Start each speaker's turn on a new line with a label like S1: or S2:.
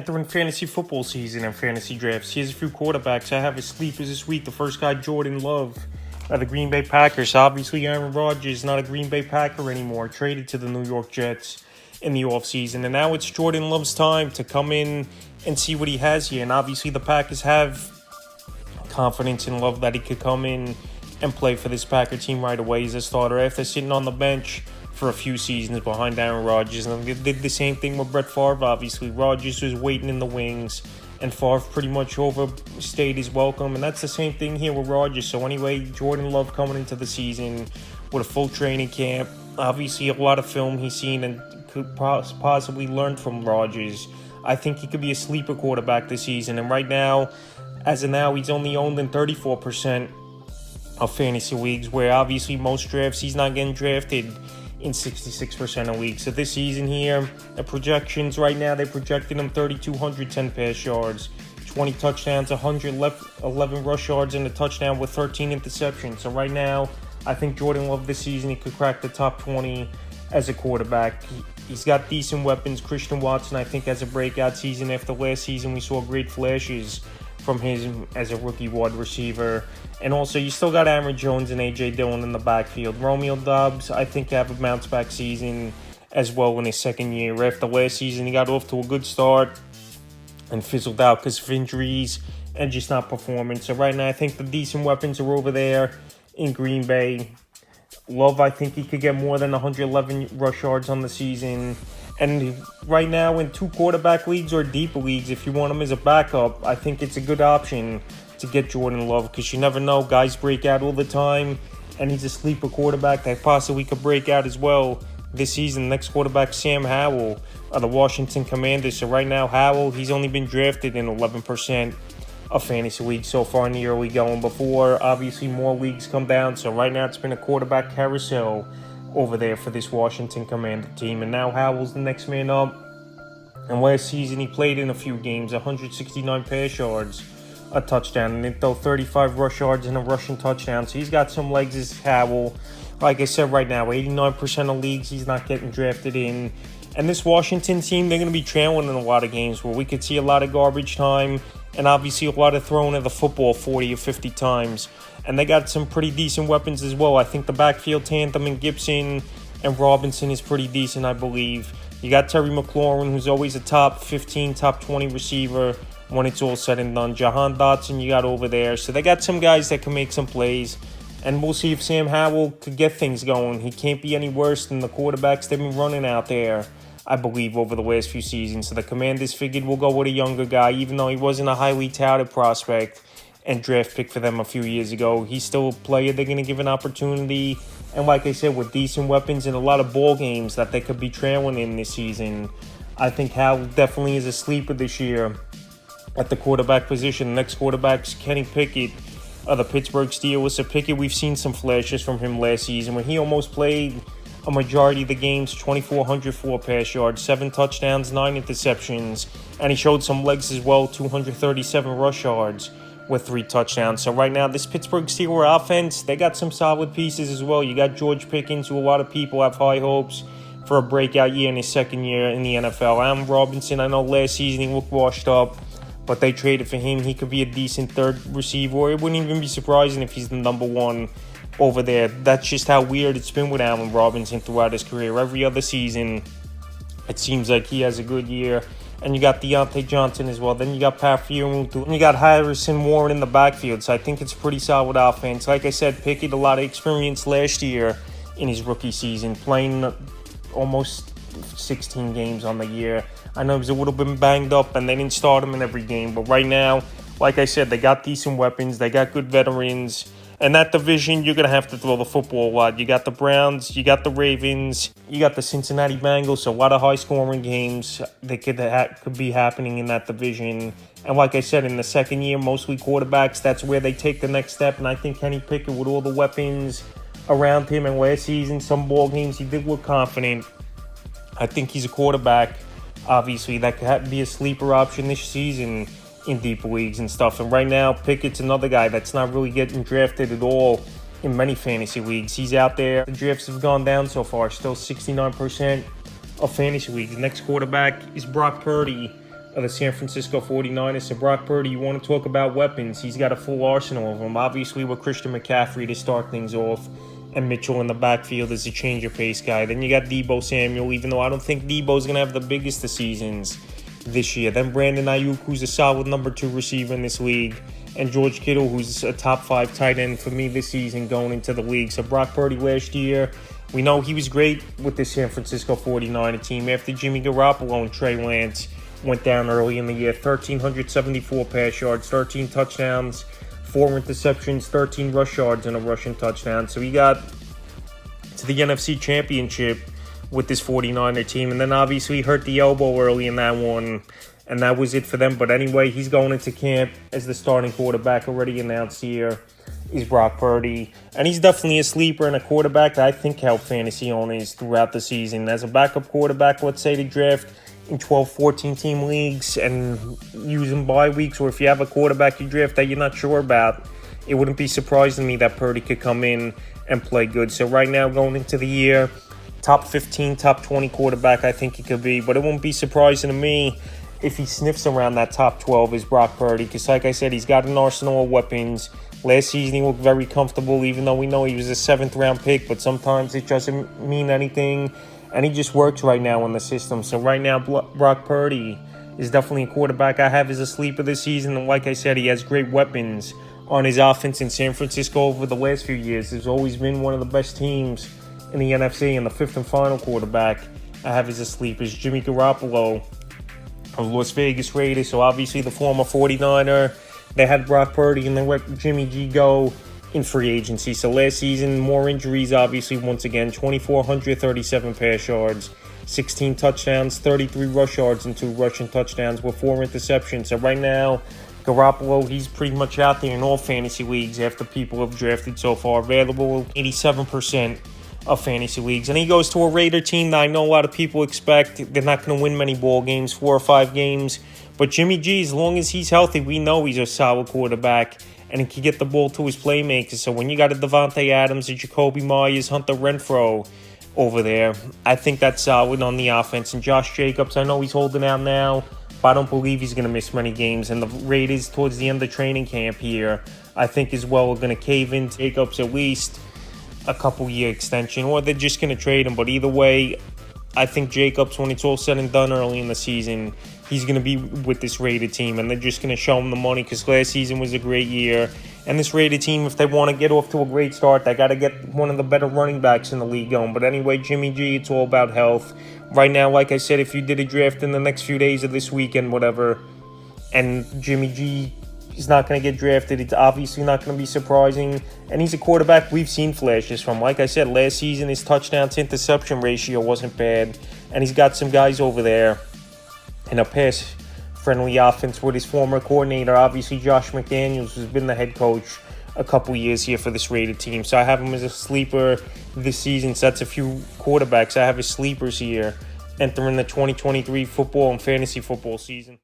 S1: entering fantasy football season and fantasy drafts. Here's a few quarterbacks I have as sleepers this week. The first guy, Jordan Love of the Green Bay Packers. Obviously, Aaron Rodgers is not a Green Bay Packer anymore, traded to the New York Jets in the offseason. And now it's Jordan Love's time to come in and see what he has here. And obviously, the Packers have confidence in Love that he could come in and play for this Packer team right away as a starter after sitting on the bench for a few seasons behind Aaron Rodgers. And they did the same thing with Brett Favre, obviously. Rodgers was waiting in the wings, and Favre pretty much overstayed his welcome. And that's the same thing here with Rodgers. So anyway, Jordan Love coming into the season with a full training camp. Obviously, a lot of film he's seen and could possibly learn from Rodgers. I think he could be a sleeper quarterback this season. And right now, as of now, he's only owned in 34% of fantasy leagues, where obviously most drafts he's not getting drafted in 66% of leagues. So this season here, the projections right now, they projected him 3,210 pass yards, 20 touchdowns, 111 rush yards, and a touchdown with 13 interceptions. So right now, I think Jordan Love this season, he could crack the top 20 as a quarterback. He's got decent weapons. Christian Watson, I think, has a breakout season. After last season, we saw great flashes from him as a rookie wide receiver. And also, you still got Aaron Jones and A.J. Dillon in the backfield. Romeo Doubs, I think, have a bounce-back season as well in his second year. After last season, he got off to a good start and fizzled out because of injuries and just not performing. So right now, I think the decent weapons are over there in Green Bay. Love, I think he could get more than 111 rush yards on the season. And right now, in two quarterback leagues or deeper leagues, if you want him as a backup, I think it's a good option to get Jordan Love, because you never know. Guys break out all the time, and he's a sleeper quarterback that possibly could break out as well this season. Next quarterback, Sam Howell of the Washington Commanders. So right now, Howell, he's only been drafted in 11% of fantasy leagues so far in the early going. Before, obviously, more leagues come down. So right now, it's been a quarterback carousel over there for this Washington Commander team. And now Howell's the next man up. And last season, he played in a few games, 169 pass yards, a touchdown, and then throw 35 rush yards and a rushing touchdown. So he's got some legs as Howell. Like I said, right now, 89% of leagues he's not getting drafted in. And this Washington team, they're going to be trailing in a lot of games where we could see a lot of garbage time and obviously a lot of throwing of the football 40 or 50 times. And they got some pretty decent weapons as well. I think the backfield tandem in Gibson and Robinson is pretty decent, I believe. You got Terry McLaurin, who's always a top 15, top 20 receiver when it's all said and done. Jahan Dotson you got over there. So they got some guys that can make some plays. And we'll see if Sam Howell could get things going. He can't be any worse than the quarterbacks they've been running out there, I believe, over the last few seasons. So the Commanders figured we'll go with a younger guy, even though he wasn't a highly touted prospect and draft pick for them a few years ago. He's still a player they're going to give an opportunity. And like I said, with decent weapons and a lot of ball games that they could be trailing in this season, I think Howell definitely is a sleeper this year at the quarterback position. The next quarterback's Kenny Pickett of the Pittsburgh Steelers. So Pickett, we've seen some flashes from him last season when he almost played a majority of the games, 2,404 pass yards, 7 touchdowns, 9 interceptions, and he showed some legs as well, 237 rush yards with 3 touchdowns. So right now, this Pittsburgh Steelers offense, they got some solid pieces as well. You got George Pickens, who a lot of people have high hopes for a breakout year in his second year in the NFL. Allen Robinson, I know last season he looked washed up, but they traded for him. He could be a decent third receiver. It wouldn't even be surprising if he's the number one over there. That's just how weird it's been with Allen Robinson throughout his career. Every other season, it seems like he has a good year. And you got Deontay Johnson as well. Then you got Pat Freiermuth. And you got Harrison Warren in the backfield. So I think it's a pretty solid offense. Like I said, Pickett, a lot of experience last year in his rookie season, playing almost 16 games on the year. I know he was a little bit banged up and they didn't start him in every game. But right now, like I said, they got decent weapons. They got good veterans. And that division, you're going to have to throw the football a lot. You got the Browns, you got the Ravens, you got the Cincinnati Bengals. So a lot of high-scoring games that could be happening in that division. And like I said, in the second year, mostly quarterbacks, that's where they take the next step. And I think Kenny Pickett, with all the weapons around him, and last season, some ball games, he did look confident. I think he's a quarterback, obviously, that could be a sleeper option this season in deep leagues and stuff. And right now, Pickett's another guy that's not really getting drafted at all in many fantasy leagues. He's out there. The drafts have gone down so far, still 69% of fantasy leagues. The next quarterback is Brock Purdy of the San Francisco 49ers. So Brock Purdy, you want to talk about weapons. He's got a full arsenal of them. Obviously with Christian McCaffrey to start things off, and Mitchell in the backfield as a change of pace guy. Then you got Deebo Samuel, even though I don't think Deebo's going to have the biggest of seasons this year. Then Brandon Ayuk, who's a solid number 2 receiver in this league. And George Kittle, who's a top 5 tight end for me this season going into the league. So Brock Purdy last year, we know he was great with the San Francisco 49er team after Jimmy Garoppolo and Trey Lance went down early in the year. 1,374 pass yards, 13 touchdowns, 4 interceptions, 13 rush yards, and a rushing touchdown. So he got to the NFC Championship with this 49er team, and then obviously hurt the elbow early in that one, and that was it for them. But anyway, he's going into camp as the starting quarterback. Already announced here is Brock Purdy, and he's definitely a sleeper and a quarterback that I think helped fantasy owners throughout the season. As a backup quarterback, let's say to draft in 12, 14-team leagues and use them bye weeks, or if you have a quarterback you draft that you're not sure about, it wouldn't be surprising to me that Purdy could come in and play good. So right now, going into the year, top 15, top 20 quarterback I think he could be, but it won't be surprising to me if he sniffs around that top 12 is Brock Purdy, because like I said, he's got an arsenal of weapons. Last season he looked very comfortable, even though we know he was a 7th round pick, but sometimes it doesn't mean anything, and he just works right now in the system. So right now, Brock Purdy is definitely a quarterback I have as a sleeper this season, and like I said, he has great weapons on his offense in San Francisco over the last few years. There's always been one of the best teams in the NFC, and the 5th and final quarterback I have as a sleeper is Jimmy Garoppolo of Las Vegas Raiders. So obviously the former 49er, they had Brock Purdy and they let Jimmy G go in free agency. So last season, more injuries obviously once again. 2,437 pass yards, 16 touchdowns, 33 rush yards, and 2 rushing touchdowns with 4 interceptions. So right now, Garoppolo, he's pretty much out there in all fantasy leagues after people have drafted so far. Available 87% of fantasy leagues. And he goes to a Raider team that I know a lot of people expect they're not going to win many ball games, 4 or 5 games. But Jimmy G, as long as he's healthy, we know he's a solid quarterback, and he can get the ball to his playmakers. So when you got a Devontae Adams, a Jacoby Myers, Hunter Renfrow over there, I think that's solid on the offense. And Josh Jacobs, I know he's holding out now, but I don't believe he's going to miss many games. And the Raiders, towards the end of training camp here, I think as well are going to cave in Jacobs at least a couple-year extension, or they're just going to trade him. But either way, I think Jacobs, when it's all said and done early in the season, he's going to be with this Raider team, and they're just going to show him the money because last season was a great year. And this Raider team, if they want to get off to a great start, they got to get one of the better running backs in the league going. But anyway, Jimmy G, it's all about health. Right now, like I said, if you did a draft in the next few days of this weekend, whatever, and Jimmy G is not going to get drafted, it's obviously not going to be surprising. And he's a quarterback we've seen flashes from. Like I said, last season his touchdown to interception ratio wasn't bad. And he's got some guys over there in a pass-friendly offense with his former coordinator, obviously Josh McDaniels, who's been the head coach a couple years here for this Raider team. So I have him as a sleeper this season. So that's a few quarterbacks I have as sleepers here entering the 2023 football and fantasy football season.